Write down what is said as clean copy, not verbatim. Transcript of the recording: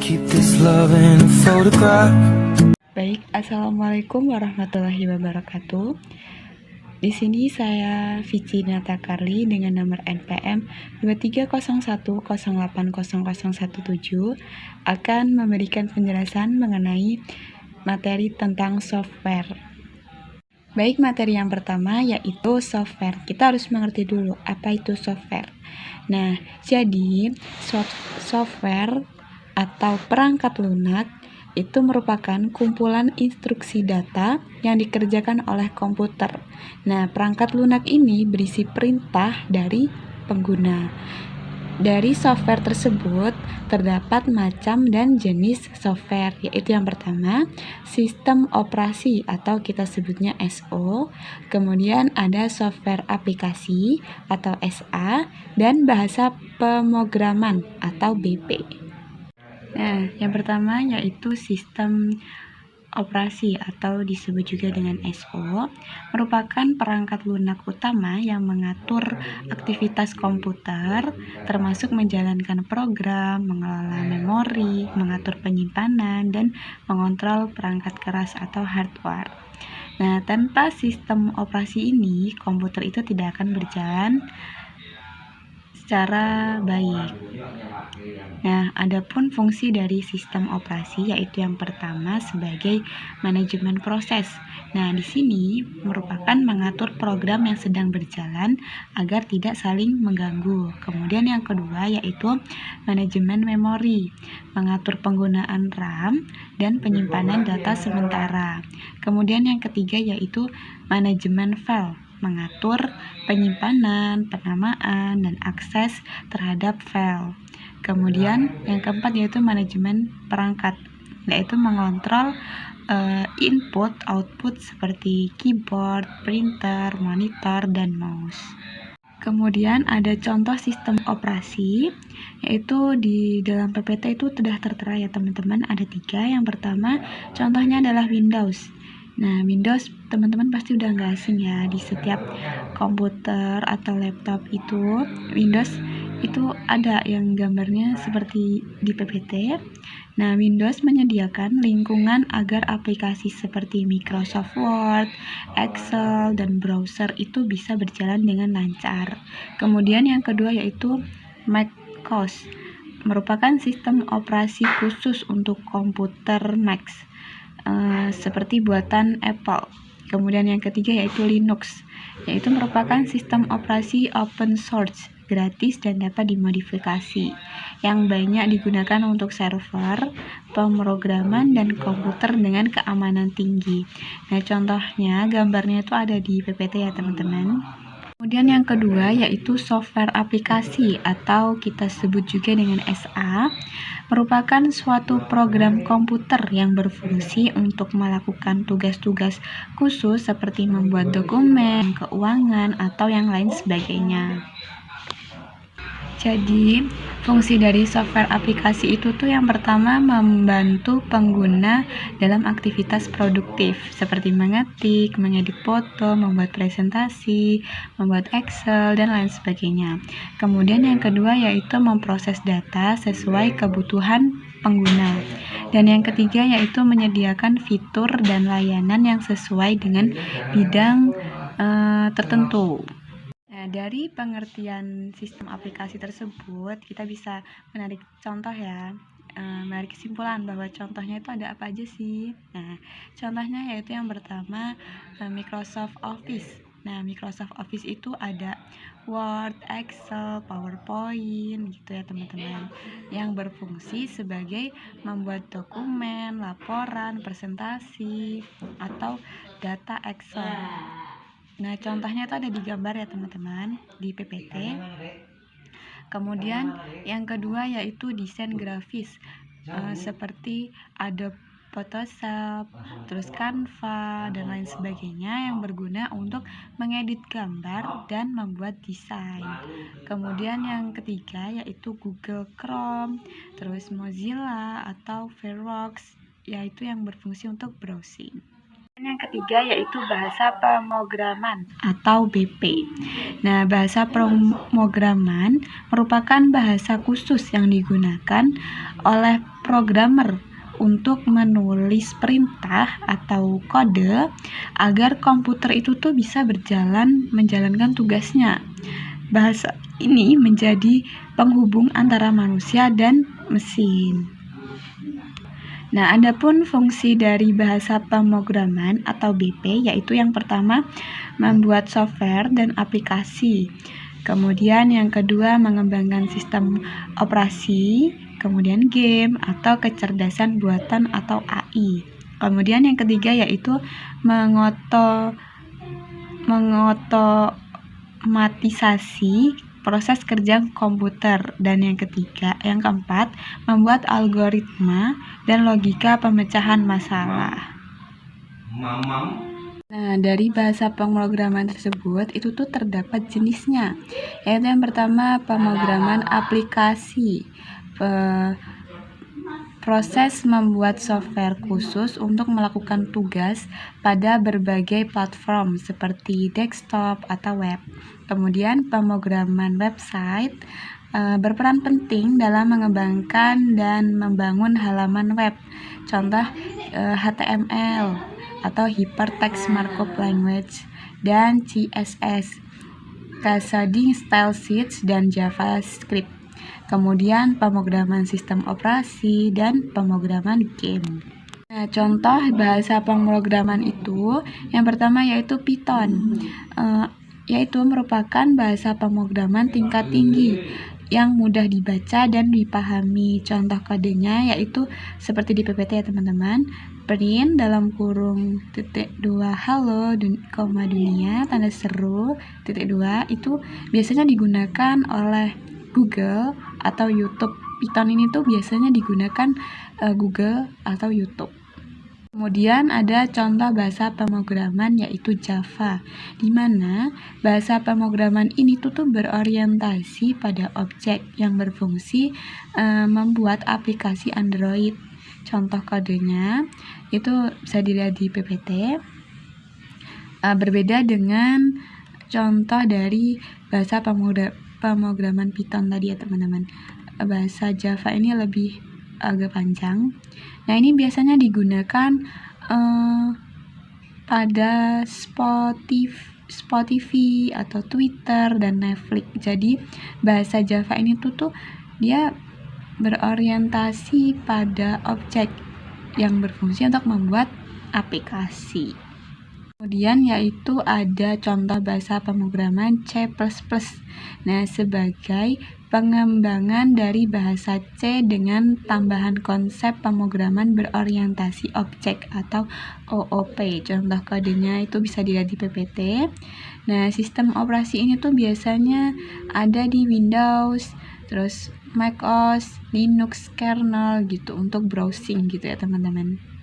Keep this love in a photograph. Baik, assalamualaikum warahmatullahi wabarakatuh. Di sini saya Vici Natakarli dengan nomor NPM 2301080017 akan memberikan penjelasan mengenai materi tentang software. Baik, materi yang pertama yaitu software. Kita harus mengerti dulu apa itu software. Nah, jadi software atau perangkat lunak itu merupakan kumpulan instruksi data yang dikerjakan oleh komputer. Nah, perangkat lunak ini berisi perintah dari pengguna. Dari software tersebut terdapat macam dan jenis software, yaitu yang pertama, sistem operasi atau kita sebutnya SO, kemudian ada software aplikasi atau SA, dan bahasa pemrograman atau BP. Nah, yang pertama yaitu sistem operasi atau disebut juga dengan SO, merupakan perangkat lunak utama yang mengatur aktivitas komputer, termasuk menjalankan program, mengelola memori, mengatur penyimpanan, dan mengontrol perangkat keras atau hardware. Nah, tanpa sistem operasi ini, komputer itu tidak akan berjalan secara baik. Nah, adapun fungsi dari sistem operasi yaitu yang pertama sebagai manajemen proses. Nah, di sini merupakan mengatur program yang sedang berjalan agar tidak saling mengganggu. Kemudian yang kedua yaitu manajemen memori, mengatur penggunaan RAM dan penyimpanan data sementara. Kemudian yang ketiga yaitu manajemen file, mengatur penyimpanan, penamaan, dan akses terhadap file. Kemudian yang keempat yaitu manajemen perangkat, yaitu mengontrol input, output seperti keyboard, printer, monitor, dan mouse. Kemudian ada contoh sistem operasi, yaitu di dalam PPT itu sudah tertera ya teman-teman, ada 3. Yang pertama contohnya adalah Windows. Nah, Windows teman-teman pasti udah nggak asing ya, di setiap komputer atau laptop itu Windows itu ada yang gambarnya seperti di PPT. Nah, Windows menyediakan lingkungan agar aplikasi seperti Microsoft Word, Excel, dan browser itu bisa berjalan dengan lancar. Kemudian yang kedua yaitu macOS, merupakan sistem operasi khusus untuk komputer Mac, seperti buatan Apple. Kemudian yang ketiga yaitu Linux, yaitu merupakan sistem operasi open source, gratis dan dapat dimodifikasi, yang banyak digunakan untuk server, pemrograman, dan komputer dengan keamanan tinggi. Nah, contohnya gambarnya itu ada di PPT ya teman-teman. Kemudian yang kedua yaitu software aplikasi atau kita sebut juga dengan SA, merupakan suatu program komputer yang berfungsi untuk melakukan tugas-tugas khusus seperti membuat dokumen, keuangan, atau yang lain sebagainya. Jadi, fungsi dari software aplikasi itu tuh yang pertama membantu pengguna dalam aktivitas produktif seperti mengetik, mengedit foto, membuat presentasi, membuat Excel, dan lain sebagainya. Kemudian yang kedua yaitu memproses data sesuai kebutuhan pengguna. Dan yang ketiga yaitu menyediakan fitur dan layanan yang sesuai dengan bidang tertentu. Nah, dari pengertian sistem aplikasi tersebut, kita bisa menarik contoh ya, menarik kesimpulan bahwa contohnya itu ada apa aja sih. Nah, contohnya yaitu yang pertama, Microsoft Office. Nah, Microsoft Office itu ada Word, Excel, PowerPoint gitu ya teman-teman, yang berfungsi sebagai membuat dokumen, laporan, presentasi, atau data Excel. Nah, contohnya itu ada di gambar ya teman-teman, di PPT. Kemudian yang kedua yaitu desain grafis, seperti Adobe Photoshop, terus Canva, dan lain sebagainya yang berguna untuk mengedit gambar dan membuat desain. Kemudian yang ketiga yaitu Google Chrome, terus Mozilla atau Firefox, yaitu yang berfungsi untuk browsing. Yang ketiga yaitu bahasa pemrograman atau BP. Nah, bahasa pemrograman merupakan bahasa khusus yang digunakan oleh programmer untuk menulis perintah atau kode agar komputer itu tuh bisa menjalankan tugasnya. Bahasa ini menjadi penghubung antara manusia dan mesin. Nah, adapun fungsi dari bahasa pemrograman atau BP yaitu yang pertama membuat software dan aplikasi. Kemudian yang kedua mengembangkan sistem operasi, kemudian game atau kecerdasan buatan atau AI. Kemudian yang ketiga yaitu mengotomatisasi proses kerja komputer, dan yang keempat membuat algoritma dan logika pemecahan masalah. Nah, dari bahasa pemrograman tersebut itu tuh terdapat jenisnya, yaitu yang pertama pemrograman aplikasi, proses membuat software khusus untuk melakukan tugas pada berbagai platform seperti desktop atau web. Kemudian pemrograman website berperan penting dalam mengembangkan dan membangun halaman web. Contoh HTML atau Hypertext Markup Language dan CSS, Cascading Style Sheets dan JavaScript. Kemudian pemrograman sistem operasi dan pemrograman game. Nah, contoh bahasa pemrograman itu yang pertama yaitu Python, yaitu merupakan bahasa pemrograman tingkat tinggi yang mudah dibaca dan dipahami. Contoh kodenya yaitu seperti di PPT ya teman-teman, print dalam kurung .2 halo dunia tanda seru .2 itu biasanya digunakan oleh Google atau YouTube. Python ini tuh biasanya digunakan Google atau YouTube. Kemudian ada contoh bahasa pemrograman yaitu Java, di mana bahasa pemrograman ini tuh berorientasi pada objek yang berfungsi membuat aplikasi Android. Contoh kodenya itu bisa dilihat di PPT. Berbeda dengan contoh dari bahasa pemrograman Python tadi ya teman-teman. Bahasa Java ini lebih agak panjang. Nah, ini biasanya digunakan pada Spotify atau Twitter dan Netflix. Jadi bahasa Java ini tuh dia berorientasi pada objek yang berfungsi untuk membuat aplikasi. Kemudian yaitu ada contoh bahasa pemrograman C++. Nah, sebagai pengembangan dari bahasa C dengan tambahan konsep pemrograman berorientasi objek atau OOP. Contoh kodenya itu bisa dilihat di PPT. Nah, sistem operasi ini tuh biasanya ada di Windows, terus macOS, Linux kernel gitu untuk browsing gitu ya teman-teman.